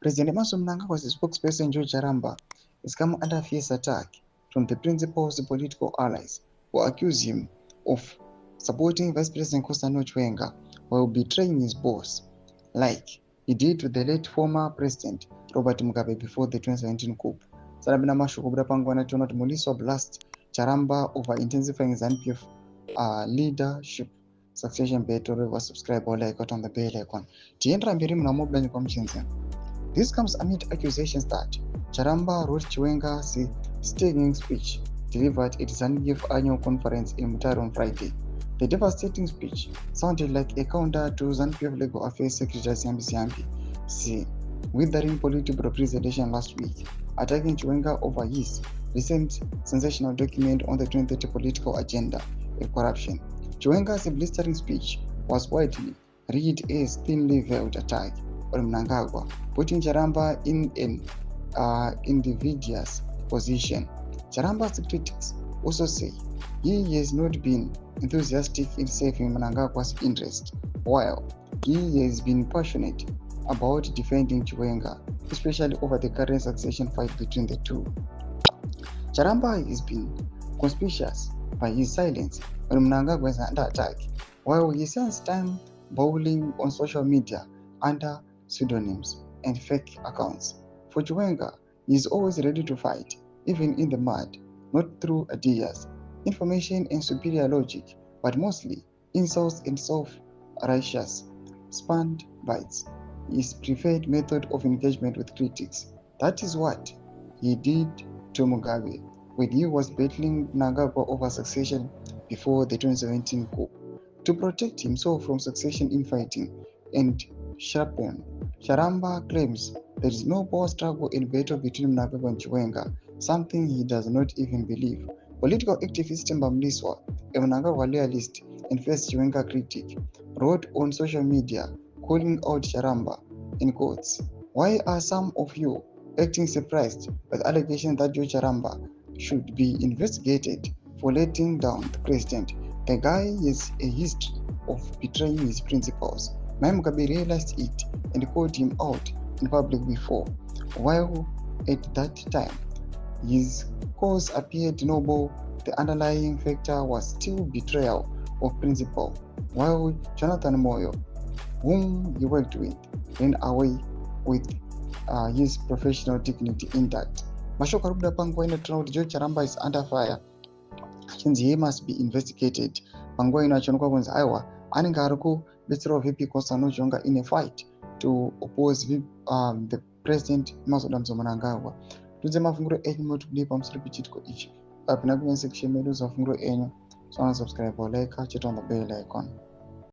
President Emerson Mnangagwa's spokesperson George Charamba has come under fierce attack from the principal's political allies who accuse him of supporting Vice President Kosano Chiwenga while betraying his boss, like he did to the late former President Robert Mugabe before the 2017 coup. Sarabina mashoko buda pangwana tiona kuti Muliso wa blast Charamba over intensifying ZANU-PF leadership succession battle. Subscribe or like on the bell icon. Tiendra mbiri mnamobla kwa mchinzi. This comes amid accusations that Charamba wrote Chiwenga's stinging speech delivered at ZANU-PF annual conference in Mutare on Friday. The devastating speech sounded like a counter to ZANU-PF Legal Affairs Secretary Siambi withering political representation last week, attacking Chiwenga over his recent sensational document on the 2030 political agenda of corruption. Chiwenga's blistering speech was widely read as thinly veiled attack on Mnangagwa, putting Charamba in an invidious position. Charamba's critics also say he has not been enthusiastic in saving Mnangagwa's interest, while he has been passionate about defending Chiwenga, especially over the current succession fight between the two. Charamba has been conspicuous by his silence when Mnangagwa is under attack, while he spends time bowling on social media under pseudonyms and fake accounts. For Chiwenga, he is always ready to fight, even in the mud, not through ideas, information and superior logic, but mostly insults and self-righteous spanned bites. His preferred method of engagement with critics. That is what he did to Mugabe when he was battling Mnangagwa over succession before the 2017 coup. To protect himself from succession infighting and sharpen, Charamba claims there is no power struggle and battle between Mnangagwa and Chiwenga, something he does not even believe. Political activist Temba Mliswa, a Mnangagwa loyalist and first Chiwenga critic, wrote on social media calling out Charamba in quotes, "Why are some of you acting surprised by the allegation that Joe Charamba should be investigated for letting down the president? The guy has a history of betraying his principles. Mugabe realized it and called him out in public before, while at that time his cause appeared noble. The underlying factor was still betrayal of principle, while Jonathan Moyo, whom he worked with, ran away with his professional dignity intact." Mashoko arikubuda panguva ino tinoona kuti George Charamba is under fire. Achinzi he must be investigated. Panguva ino achionekwa kunzi aiwa anenge ari kubetserawo VP Kosano Chiwenga in a fight to oppose the president Emerson Mnangagwa. Tudze mafunguro enyu moti kudii pamusoro pechitiko ichi. Apina comment section medu za mafunguro enyu. So subscribe or like, check on the bell icon.